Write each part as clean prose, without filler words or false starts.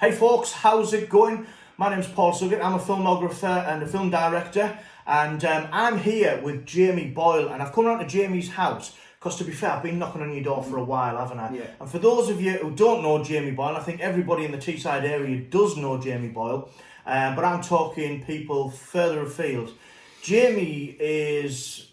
Hey folks, how's it going? My name's Paul Suggett. I'm a filmographer and a film director, and I'm here with Jamie Boyle, and I've come around to Jamie's house because, to be fair, I've been knocking on your door for a while, haven't I? Yeah. And for those of you who don't know Jamie Boyle, I think everybody in the Teesside area does know Jamie Boyle, but I'm talking people further afield. Jamie is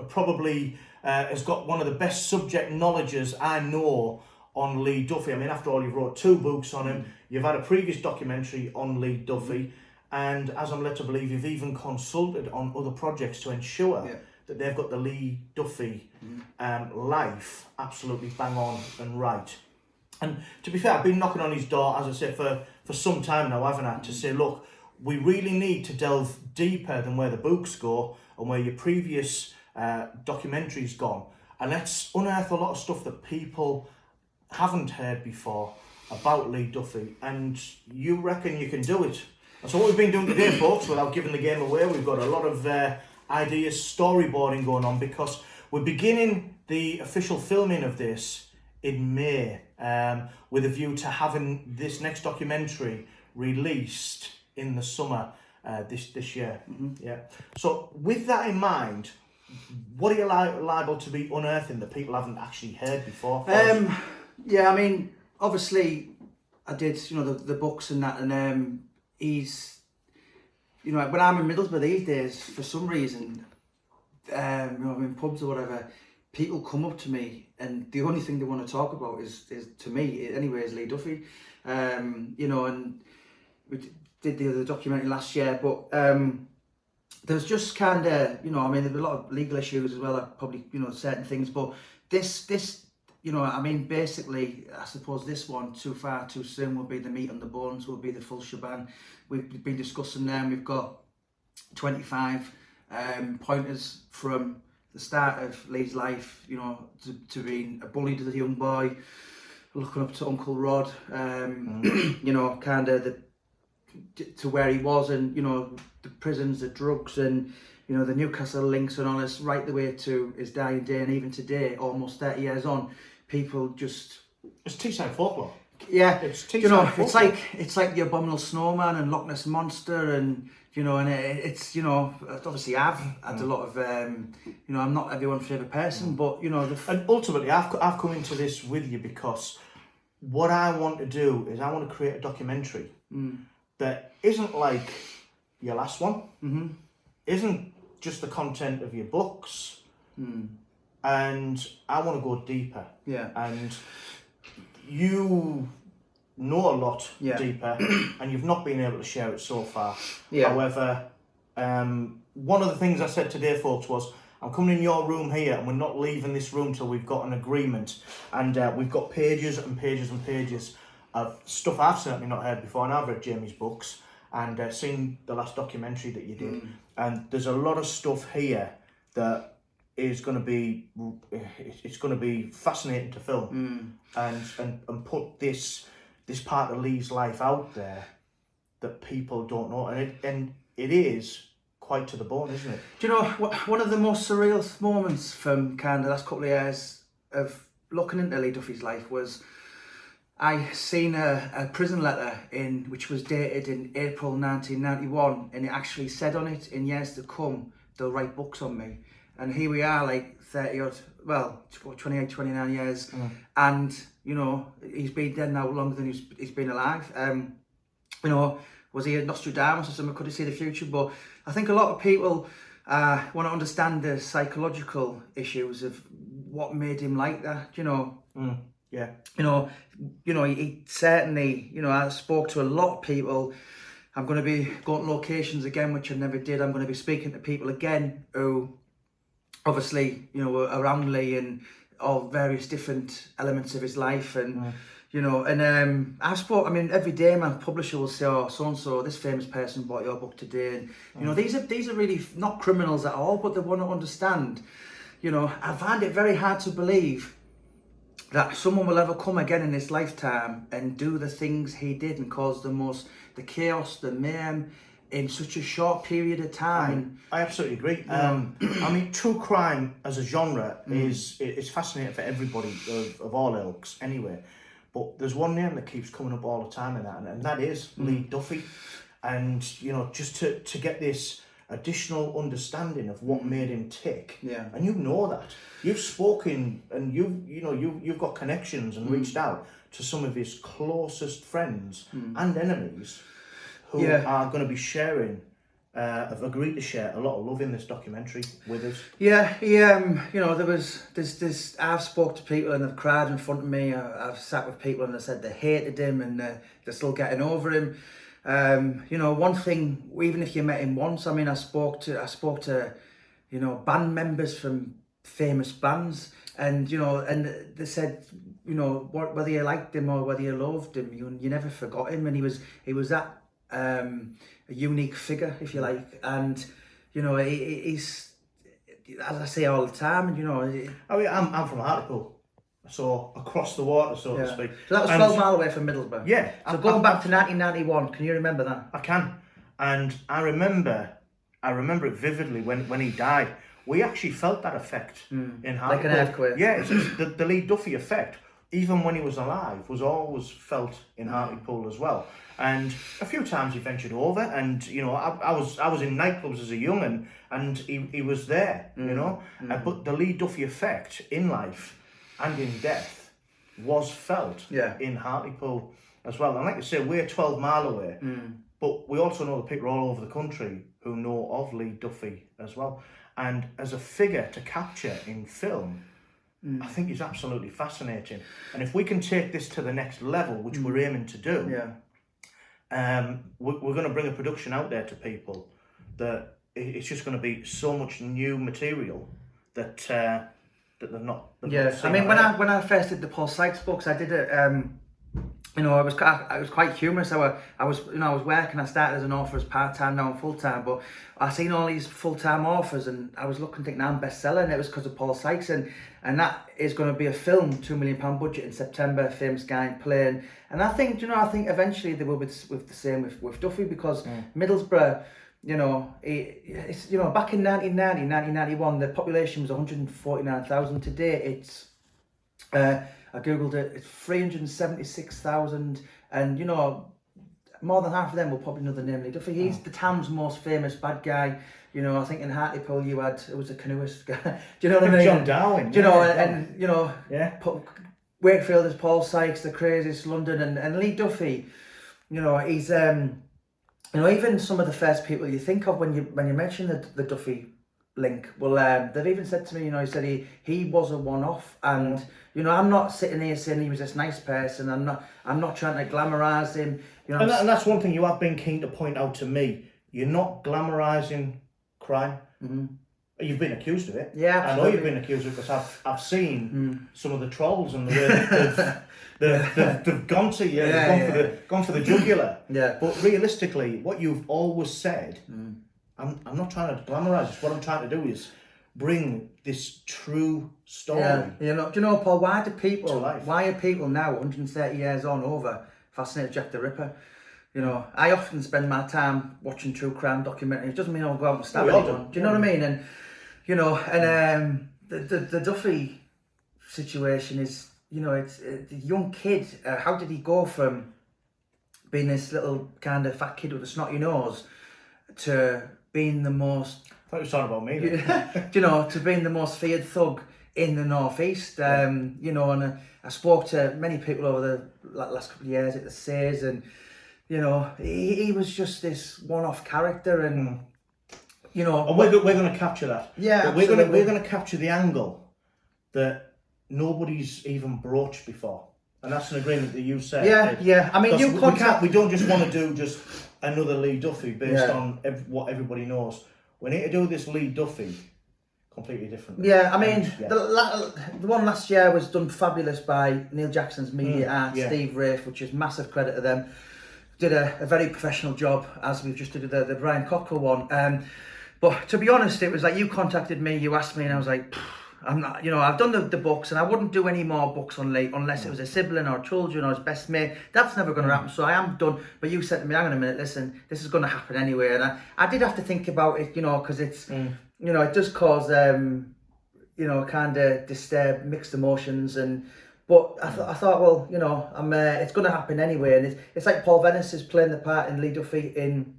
probably has got one of the best subject knowledges I know on Lee Duffy. I mean, after all, you've wrote 2 books on him, you've had a previous documentary on Lee Duffy, and as I'm led to believe, you've even consulted on other projects to ensure that they've got the Lee Duffy life absolutely bang on and right. And to be fair, I've been knocking on his door, as I said, for some time now, haven't I, to say, look, we really need to delve deeper than where the books go and where your previous documentary's gone, and let's unearth a lot of stuff that people haven't heard before about Lee Duffy, and you reckon you can do it. And so what we've been doing today, folks, without giving the game away, we've got a lot of ideas, storyboarding going on, because we're beginning the official filming of this in May, with a view to having this next documentary released in the summer this year. Yeah. So with that in mind, what are you liable to be unearthing that people haven't actually heard before? Yeah, I mean, obviously, I did, the books and that, and he's, when I'm in Middlesbrough these days, for some reason, I'm in pubs or whatever, people come up to me, and the only thing they want to talk about is to me, anyway, is Lee Duffy, and we did the other documentary last year, but there's just kind of, there were a lot of legal issues as well, probably, certain things, but this, basically, I suppose this one, Too Far Too Soon, will be the meat on the bones, will be the full shebang. We've been discussing them. We've got 25 pointers from the start of Lee's life, to being a bullied as a young boy, looking up to Uncle Rod, kind of to where he was, and, the prisons, the drugs, and, the Newcastle links and all this, right the way to his dying day, and even today, almost 30 years on, people just... It's Teesside folklore. Yeah, it's Teesside folklore. it's like the Abominable Snowman and Loch Ness Monster, and and it's obviously I've had a lot of I'm not everyone's favourite person, but and ultimately I've come into this with you because what I want to do is I want to create a documentary that isn't like your last one, isn't just the content of your books, and I want to go deeper. Yeah. And you know a lot deeper, and you've not been able to share it so far. Yeah. However, one of the things I said today, folks, was I'm coming in your room here, and we're not leaving this room till we've got an agreement, and we've got pages and pages and pages of stuff I've certainly not heard before, and I've read Jamie's books and seen the last documentary that you did, and there's a lot of stuff here that is going to be fascinating to film, and put this part of Lee's life out there that people don't know, and it is quite to the bone, isn't it? Do you know one of the most surreal moments from kind of the last couple of years of looking into Lee Duffy's life was I seen a prison letter which was dated in April 1991, and it actually said on it, in years to come, they'll write books on me. And here we are, like 28, 29 years, and, he's been dead now longer than he's been alive. Was he a Nostradamus or something? Could he see the future? But I think a lot of people want to understand the psychological issues of what made him like that, Yeah. He certainly, I spoke to a lot of people. I'm going to be going to locations again, which I never did. I'm going to be speaking to people again who obviously, were around Lee and all various different elements of his life. And, every day my publisher will say, oh, so-and-so, this famous person bought your book today. And, these are really not criminals at all, but they want to understand. I find it very hard to believe that someone will ever come again in this lifetime and do the things he did and cause the chaos, the mayhem in such a short period of time. I absolutely agree. I mean, true crime as a genre is fascinating for everybody of all ilks anyway. But there's one name that keeps coming up all the time in that, and that is Lee Duffy. And, you know, just to get this additional understanding of what made him tick. Yeah. And you know that. You've spoken and you've got connections and reached out to some of his closest friends and enemies who are going to be sharing, have agreed to share a lot of love in this documentary with us. Yeah, you know, there's I've spoke to people and they've cried in front of me. I've sat with people and they said they hated him and they're still getting over him. You know, one thing, even if you met him once, I mean, I spoke to, you know, band members from famous bands, and, you know, and they said, you know, whether you liked him or whether you loved him, you never forgot him, and he was that a unique figure, if you like, and, you know, he's, as I say all the time, you know. I mean, I'm from Hartlepool. So across the water, so to speak. So that was 12 miles away from Middlesbrough. Yeah. So going back to 1991, can you remember that? I can. And I remember it vividly when he died. We actually felt that effect in Hartlepool. Like an earthquake. Yeah, it's the Lee Duffy effect, even when he was alive, was always felt in Hartlepool as well. And a few times he ventured over, and, you know, I was in nightclubs as a young, and he was there, you know. But the Lee Duffy effect in life and in death was felt in Hartlepool as well. And like I say, we're 12 mile away, but we also know the people all over the country who know of Lee Duffy as well. And as a figure to capture in film, I think is absolutely fascinating. And if we can take this to the next level, which we're aiming to do, we're going to bring a production out there to people that it's just going to be so much new material that that they're not. I mean, when I first did the Paul Sykes books, I did it. You know, I was quite humorous. I was working. I started as an author as part-time, now I'm full-time. But I seen all these full-time authors, and I was looking, thinking I'm bestseller, and it was because of Paul Sykes, and that is going to be a film, £2 million budget in September, famous guy playing. And I think, you know, eventually they will be with the same with Duffy, because Middlesbrough, you know, it's, you know, back in 1991, the population was 149,000. Today, it's, I googled it, it's 376,000, and, you know, more than half of them will probably know the name Lee Duffy. He's the town's most famous bad guy. You know, I think in Hartlepool it was a canoeist guy. Do you know what I mean? John Darwin. Do you know, and you know, Wakefield is Paul Sykes, the craziest London, and Lee Duffy, you know, he's you know, even some of the first people you think of when you mention the Duffy link, well, they've even said to me, you know, he said he was a one-off, and you know, I'm not sitting here saying he was this nice person. I'm not trying to glamorise him. You know, and that's one thing you have been keen to point out to me. You're not glamorising crime. You've been accused of it. Yeah, absolutely. I know you've been accused of it, because I've seen some of the trolls and the way they've gone to you, gone for the jugular. Yeah. But realistically, what you've always said, I'm not trying to glamorise this. What I'm trying to do is bring this true story. Yeah. You know, do you know, Paul? Why are people now, 130 years on, over fascinated with Jack the Ripper? You know, I often spend my time watching true crime documentaries. It doesn't mean I'll go out and stab anyone. Do you know what I mean? And you know, and the Duffy situation is, you know, it's the young kid. How did he go from being this little kind of fat kid with a snotty nose to being the most? I thought you were talking about me. You know, to being the most feared thug in the northeast. You know, and I spoke to many people over the last couple of years at the Says, and you know, he was just this one-off character, and you know, and we're going to capture that. Yeah, we're going to capture the angle that nobody's even broached before, and that's an agreement that you said. Yeah. I mean, we don't just want to do just another Lee Duffy based on what everybody knows. We need to do this Lee Duffy completely different. Yeah, I mean, the one last year was done fabulous by Neil Jackson's Media Art, Steve Rafe, which is massive credit to them. Did a very professional job, as we've just did the Brian Cockerill one. But to be honest, it was like you contacted me, you asked me, and I was like, I'm not, you know, I've done the books, and I wouldn't do any more books on Lee unless it was a sibling or children or his best mate. That's never going to happen, so I am done. But you said to me, hang on a minute, listen, this is going to happen anyway. And I did have to think about it, you know, because it's, you know, it does cause, you know, kind of disturb mixed emotions. And But I thought, well, you know, it's going to happen anyway. And it's like Paul Venice is playing the part in Lee Duffy in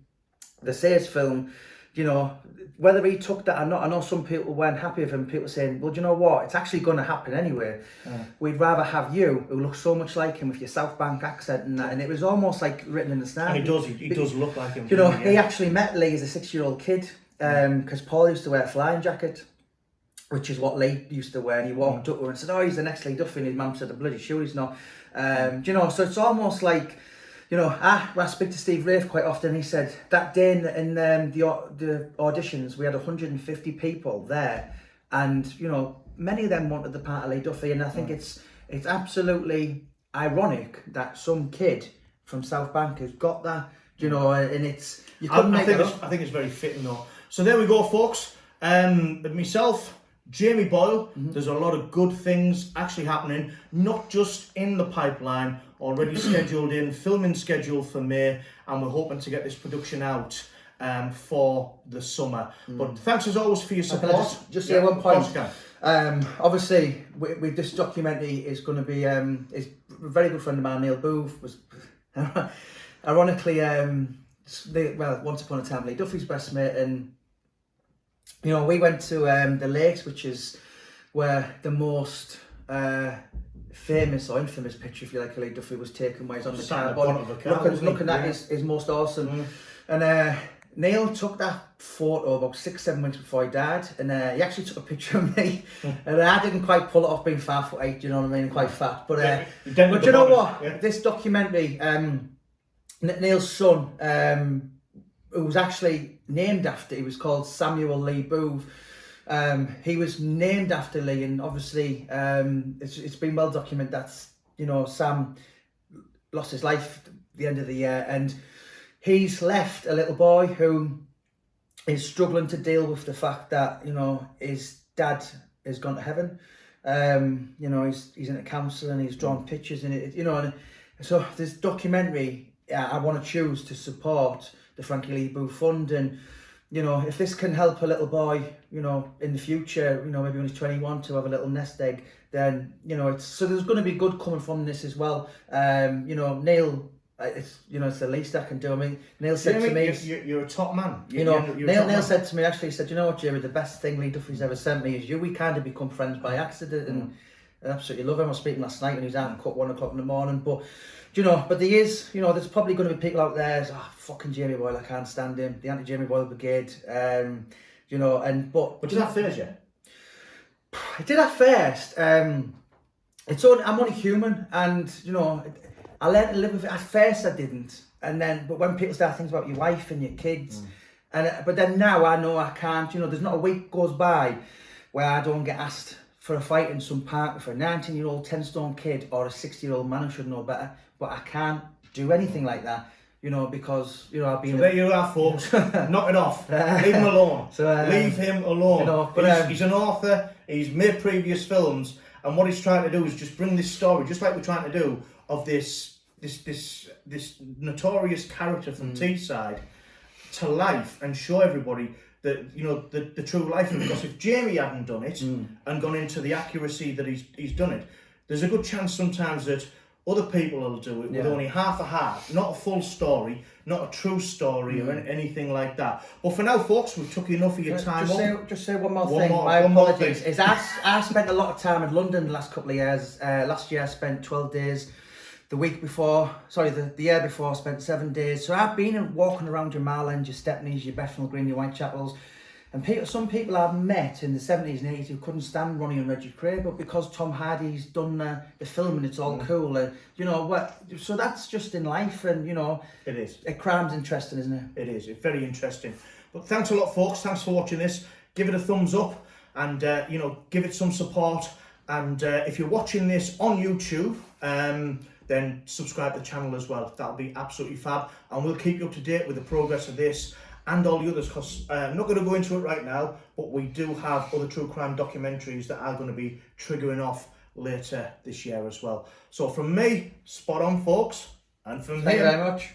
the Sayers film. You know, whether he took that or not, I know some people weren't happy with him. People saying, well, do you know what? It's actually going to happen anyway. We'd rather have you, who looks so much like him with your southbank accent and that. And it was almost like written in the stars. And he does look like him. You know, he actually met Lee as a 6-year-old kid because Paul used to wear a flying jacket, which is what Lee used to wear. And he walked up to her and said, oh, he's the next Lee Duffy. And his mum said, the bloody sure he's not. You know, so it's almost like, you know, when I speak to Steve Rafe quite often, he said that day in the auditions, we had 150 people there, and you know, many of them wanted the part of Lee Duffy, and I think it's absolutely ironic that some kid from Southbank has got that, you know, and it's you couldn't make it up. I think it's very fitting though. So there we go, folks. Myself, Jamie Boyle. There's a lot of good things actually happening, not just in the pipeline. Already scheduled in, filming schedule for May, and we're hoping to get this production out for the summer. But thanks as always for your support. Just say one point. Obviously, with this documentary is going to be is a very good friend of mine, Neil Booth, was ironically once upon a time Lee Duffy's best mate, and you know, we went to the lakes, which is where the most famous or infamous picture, if you like, Lee Duffy was taken, where he's on the car, looking at his most awesome. And Neil took that photo about 6-7 weeks before he died, and he actually took a picture of me, and I didn't quite pull it off being 5'8", you know what I mean, quite fat. But you know what? Yeah. This documentary, Neil's son, who was actually named after, he was called Samuel Lee Booth. He was named after Lee, and obviously it's been well documented that, you know, Sam lost his life at the end of the year, and he's left a little boy who is struggling to deal with the fact that, you know, his dad has gone to heaven. You know, he's in a council and he's drawn pictures in it, you know, and so this documentary, I want to choose to support the Frankie Lee Booth Fund. And you know, if this can help a little boy, you know, in the future, you know, maybe when he's 21, to have a little nest egg, then, you know, so there's going to be good coming from this as well. You know, Neil, it's the least I can do. I mean, Neil said to me, you're a top man. Neil said to me, actually, he said, you know what, Jerry, the best thing Lee Duffy's ever sent me is you. We kind of become friends by accident, and I absolutely love him. I was speaking last night when he was out and cut 1 o'clock in the morning, but you know, but there is, you know, there's probably going to be people out there, fucking Jamie Boyle, I can't stand him, the anti-Jamie Boyle brigade, you know, and but did that first, yeah? I did at first. I'm only human, and you know, I learned to live with it. At first, I didn't, and then, but when people start thinking about your wife and your kids, but then now I know I can't. You know, there's not a week goes by where I don't get asked for a fight in some park for a 19-year-old 10-stone kid or a 60-year-old man who should know better. But I can't do anything like that, you know, because, you know, I've been... So there you are, folks. Knock it off. Leave him alone. Leave him alone. You know, but, he's an author. He's made previous films. And what he's trying to do is just bring this story, just like we're trying to do, of this notorious character from Teesside to life, and show everybody that, you know, the true life of it. Because if Jamie hadn't done it and gone into the accuracy that he's done it, there's a good chance sometimes that other people will do it with only half a heart, not a full story, not a true story or anything like that. But for now, folks, we've took enough of your time. Just say one more thing. My apologies. I spent a lot of time in London the last couple of years. Last year I spent 12 days. The year before I spent 7 days. So I've been walking around your Mile End, your Stepneys, your Bethnal Green, your Whitechapels. And some people I've met in the 70s and 80s who couldn't stand Ronnie and Reggie Cray, but because Tom Hardy's done the film and it's all cool, and you know what? So that's just in life, and you know, it is. Crime's interesting, isn't it? It is. It's very interesting. But thanks a lot, folks. Thanks for watching this. Give it a thumbs up, and you know, give it some support. And if you're watching this on YouTube, then subscribe to the channel as well. That'll be absolutely fab, and we'll keep you up to date with the progress of this and all the others, because I'm not going to go into it right now, but we do have other true crime documentaries that are going to be triggering off later this year as well. So from me, spot on, folks, and from Thank you very much.